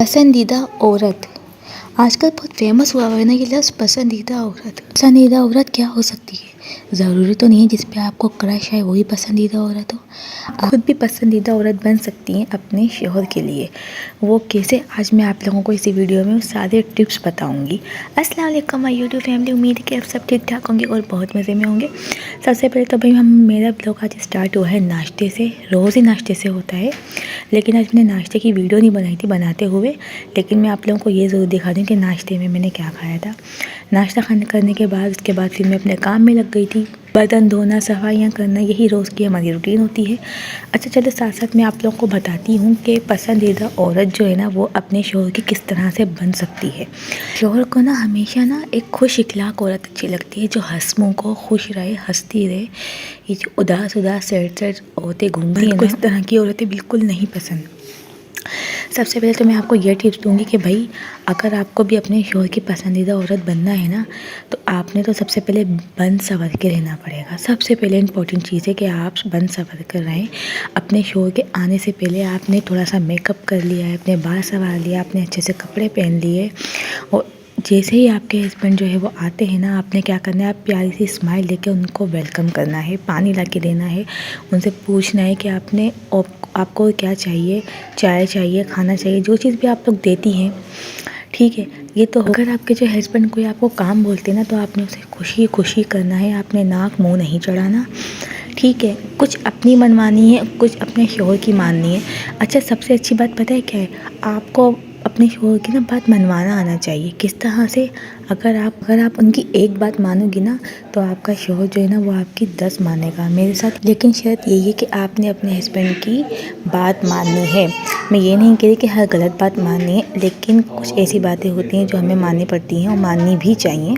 पसंदीदा औरत आजकल बहुत फेमस हुआ है ना ये लफ्ज़ पसंदीदा औरत क्या हो सकती है। ज़रूरी तो नहीं है जिस पे आपको क्रश है वही पसंदीदा औरत हो। आप खुद भी पसंदीदा औरत बन सकती हैं अपने शौहर के लिए। वो कैसे, आज मैं आप लोगों को इसी वीडियो में सारे टिप्स बताऊंगी। अस्सलाम वालेकुम माय यूट्यूब फैमिली, उम्मीद है कि आप सब ठीक ठाक होंगे और बहुत मज़े में होंगे। सबसे पहले तो भाई मेरा ब्लॉग आज स्टार्ट हुआ है नाश्ते से। रोज़ ही नाश्ते से होता है, लेकिन आज मैंने नाश्ते की वीडियो नहीं बनाई थी बनाते हुए। लेकिन मैं आप लोगों को ये ज़रूर दिखा दूँ कि नाश्ते में मैंने क्या खाया था। नाश्ता करने के बाद उसके बाद फिर मैं अपने काम में लग गई थी। बर्तन धोना, सफाइयाँ करना, यही रोज़ की हमारी रूटीन होती है। अच्छा चलो, साथ साथ मैं आप लोगों को बताती हूँ कि पसंदीदा औरत जो है ना वो अपने शौहर की किस तरह से बन सकती है। शौहर को ना हमेशा ना एक खुश इखलाक औरत अच्छी लगती है, जो हंसमुख को खुश रहे, हंसती रहे। ये जो उदास उदास सैड सैड औरतें घूमती हैं ना, इस तरह की औरतें बिल्कुल नहीं पसंद। सबसे पहले तो मैं आपको ये टिप्स दूंगी कि भाई अगर आपको भी अपने शौहर की पसंदीदा औरत बनना है ना, तो आपने तो सबसे पहले बन संवर के रहना पड़ेगा। सबसे पहले इम्पोर्टेंट चीज़ है कि आप बन संवर कर रहें। अपने शौहर के आने से पहले आपने थोड़ा सा मेकअप कर लिया है, अपने बाल संवार लिया, आपने अच्छे से कपड़े पहन लिए, और जैसे ही आपके हस्बैंड जो है वो आते हैं ना, आपने क्या करना है, आप प्यारी सी स्माइल लेके उनको वेलकम करना है, पानी ला के देना है, उनसे पूछना है कि आपको क्या चाहिए, चाय चाहिए, खाना चाहिए, जो चीज़ भी आप लोग देती हैं। ठीक है, ये तो अगर आपके जो हस्बैंड कोई आपको काम बोलते हैं ना, तो आपने उसे खुशी खुशी करना है, आपने नाक मुंह नहीं चढ़ाना। ठीक है, कुछ अपनी मनमानी है, कुछ अपने शौहर की माननी है। अच्छा, सबसे अच्छी बात पता है क्या है, आपको अपने शौहर की ना बात मनवाना आना चाहिए। किस तरह से, अगर आप उनकी एक बात मानोगी ना, तो आपका शौहर जो है ना वो आपकी 10 मानेगा। मेरे साथ लेकिन शर्त यही है कि आपने अपने हस्बैंड की बात माननी है। मैं ये नहीं कह रही कि हर गलत बात माननी है, लेकिन कुछ ऐसी बातें होती हैं जो हमें माननी पड़ती हैं और माननी भी चाहिए।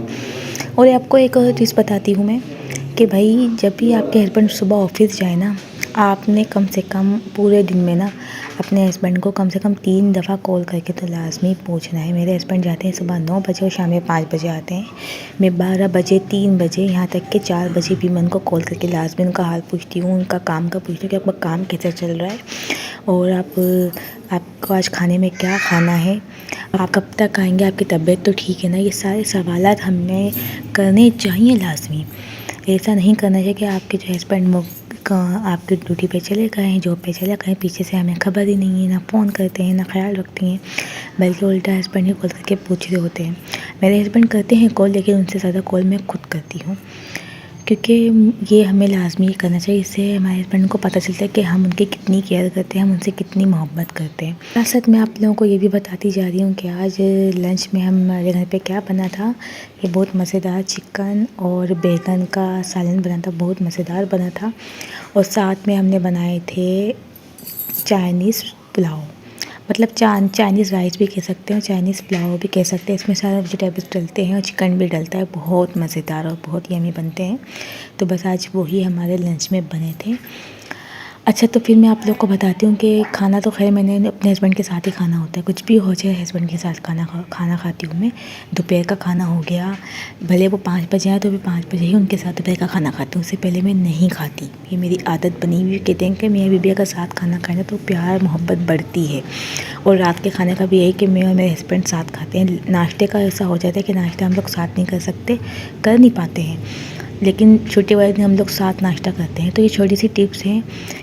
और आपको एक और चीज़ बताती हूँ मैं कि भाई जब भी आपके हस्बैंड सुबह ऑफिस जाए ना, आपने कम से कम पूरे दिन में ना अपने हस्बैंड को कम से कम 3 दफ़ा कॉल करके तो लाजमी पूछना है। मेरे हस्बैंड जाते हैं सुबह 9 बजे और शाम में 5 बजे आते हैं। मैं 12 बजे, 3 बजे, यहाँ तक कि 4 बजे भी मैं उनको कॉल करके लाजमी उनका हाल पूछती हूँ, उनका काम का पूछती हूँ कि आपका काम कैसा चल रहा है, और आपको आज खाने में क्या खाना है, आप कब तक आएंगे, आपकी तबीयत तो ठीक है ना। ये सारे सवालात हमें करने चाहिए लाजमी। ऐसा नहीं करना चाहिए कि आपके जो हस्बैंड आपके ड्यूटी पे चले गए हैं, जॉब पे चले गए, पीछे से हमें खबर ही नहीं है, ना फ़ोन करते हैं, ना ख्याल रखती हैं, बल्कि उल्टा हस्बैंड ही कॉल करके पूछ रहे होते हैं। मेरे हस्बैंड करते हैं कॉल, लेकिन उनसे ज़्यादा कॉल मैं खुद करती हूँ, क्योंकि ये हमें लाजमी करना चाहिए। इससे हमारे हस्बैंड को पता चलता है कि हम उनकी कितनी केयर करते हैं, हम उनसे कितनी मोहब्बत करते हैं। साथ साथ मैं आप लोगों को ये भी बताती जा रही हूँ कि आज लंच में हमारे घर पे क्या बना था। ये बहुत मज़ेदार चिकन और बैगन का सालन बना था, बहुत मज़ेदार बना था। और साथ में हमने बनाए थे चाइनीज़ पुलाव, मतलब चाइनीज़ राइस भी कह सकते हैं, चाइनीज़ पुलाव भी कह सकते हैं। इसमें सारे वेजिटेबल्स डलते हैं और चिकन भी डलता है, बहुत मज़ेदार और बहुत यमी बनते हैं। तो बस आज वही हमारे लंच में बने थे। अच्छा, तो फिर मैं आप लोग को बताती हूँ कि खाना तो खैर मैंने अपने हस्बैंड के साथ ही खाना होता है, कुछ भी हो जाए हस्बैंड के साथ खाना खाती हूँ मैं। दोपहर का खाना हो गया, भले वो 5 बजे आए तो भी 5 बजे ही उनके साथ दोपहर का खाना खाती हूँ, उससे पहले मैं नहीं खाती। ये मेरी आदत बनी हुई। कहते हैं कि मियाँ बीबी का साथ खाना खाना तो प्यार मोहब्बत बढ़ती है। और रात के खाने का भी यही कि मैं और मेरे हस्बैंड साथ खाते हैं। नाश्ते का ऐसा हो जाता है कि नाश्ता हम लोग साथ नहीं कर नहीं पाते हैं, लेकिन छुट्टी वाले दिन हम लोग साथ नाश्ता करते हैं। तो ये छोटी सी टिप्स हैं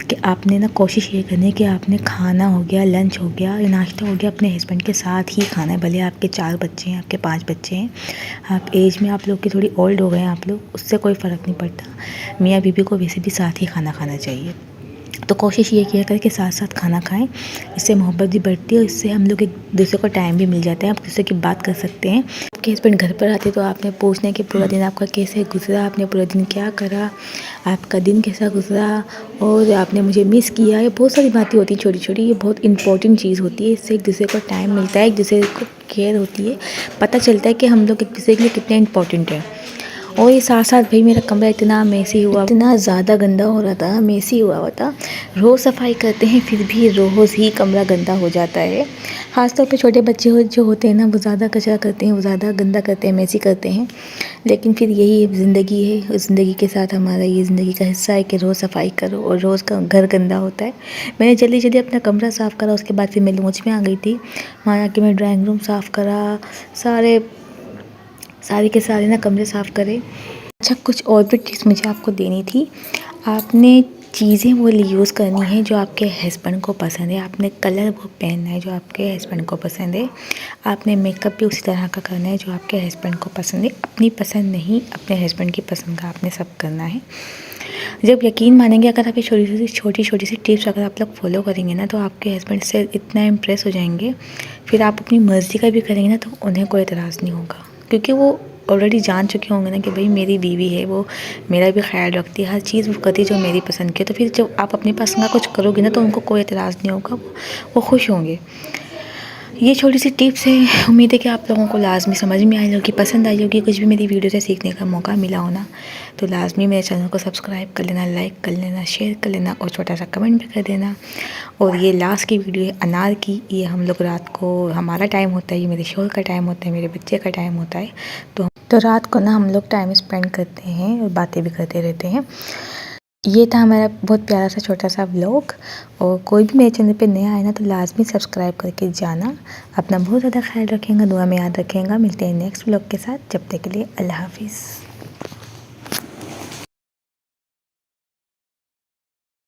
कि आपने ना कोशिश ये करनी है कि आपने खाना हो गया, लंच हो गया, नाश्ता हो गया, अपने हस्बैंड के साथ ही खाना है। भले आपके 4 बच्चे हैं, आपके 5 बच्चे हैं, आप एज में आप लोग की थोड़ी ओल्ड हो गए हैं आप लोग, उससे कोई फ़र्क नहीं पड़ता। मियाँ बीबी को वैसे भी साथ ही खाना खाना चाहिए। तो कोशिश ये किया करें कि साथ साथ खाना खाएं, इससे मोहब्बत भी बढ़ती है और इससे हम लोग एक दूसरे को टाइम भी मिल जाता है, आप दूसरे की बात कर सकते हैं। आपके हस्बैंड घर पर आते तो आपने पूछना है कि पूरा दिन आपका कैसे गुजरा, आपने पूरा दिन क्या करा, आपका दिन कैसा गुजरा, और आपने मुझे मिस किया। ये बहुत सारी बातें होती हैं छोटी छोटी, ये बहुत इंपॉर्टेंट चीज़ होती है। इससे एक दूसरे को टाइम मिलता है, एक दूसरे को केयर होती है, पता चलता है कि हम लोग एक दूसरे के लिए कितने इंपॉर्टेंट हैं। और ये साथ साथ भाई मेरा कमरा इतना मेसी हुआ, इतना ज़्यादा गंदा हो रहा था, मेसी हुआ था। रोज़ सफाई करते हैं फिर भी रोज़ ही कमरा गंदा हो जाता है। ख़ासतौर पे छोटे बच्चे जो होते हैं ना, वो ज़्यादा कचरा करते हैं, वो ज़्यादा गंदा करते हैं, मेसी करते हैं। लेकिन फिर यही ज़िंदगी है, उस ज़िंदगी के साथ हमारा ये ज़िंदगी का हिस्सा है कि रोज़ सफाई करो और रोज़ का घर गंदा होता है। मैंने जल्दी जल्दी अपना कमरा साफ़ करा, उसके बाद फिर मैं लॉन्च में आ गई थी। वहाँ आके मैं ड्राइंग रूम साफ़ करा, सारे के सारे ना कमरे साफ़ करे। अच्छा, कुछ और भी टिप्स मुझे आपको देनी थी। आपने चीज़ें वो यूज़ करनी है जो आपके हस्बैंड को पसंद है। आपने कलर वो पहनना है जो आपके हस्बैंड को पसंद है। आपने मेकअप भी उसी तरह का करना है जो आपके हस्बैंड को पसंद है। अपनी पसंद नहीं, अपने हस्बैंड की पसंद का आपने सब करना है। जब यकीन मानेंगे, अगर आप ये छोटी छोटी सी टिप्स अगर आप लोग फॉलो करेंगे ना, तो आपके हस्बैंड से इतना इम्प्रेस हो जाएंगे, फिर आप अपनी मर्ज़ी का भी करेंगे ना तो उन्हें कोई एतराज़ नहीं होगा, क्योंकि वो ऑलरेडी जान चुके होंगे ना कि भाई मेरी बीवी है, वो मेरा भी ख्याल रखती है, हर चीज़ वो करती है जो मेरी पसंद की है। तो फिर जब आप अपनी पसंद का कुछ करोगे ना तो उनको कोई एतराज़ नहीं होगा, वो खुश होंगे। ये छोटी सी टिप्स है, उम्मीद है कि आप लोगों को लाजमी समझ में आई होगी, पसंद आई होगी। कुछ भी मेरी वीडियो से सीखने का मौका मिला हो ना, तो लाजमी मेरे चैनल को सब्सक्राइब कर लेना, लाइक कर लेना, शेयर कर लेना और छोटा सा कमेंट भी कर देना। और ये लास्ट की वीडियो है अनार की। ये हम लोग रात को, हमारा टाइम होता है, ये मेरे शोहर का टाइम होता है, मेरे बच्चे का टाइम होता है, तो रात को ना हम लोग टाइम स्पेंड करते हैं और बातें भी करते रहते हैं। ये था हमारा बहुत प्यारा सा छोटा सा व्लॉग। और कोई भी मेरे चैनल पे नया आए ना तो लाजमी सब्सक्राइब करके जाना। अपना बहुत ज़्यादा ख्याल रखेंगे, दुआ में याद रखेंगे। मिलते हैं नेक्स्ट व्लॉग के साथ, जब तक के लिए अल्लाह हाफिज़।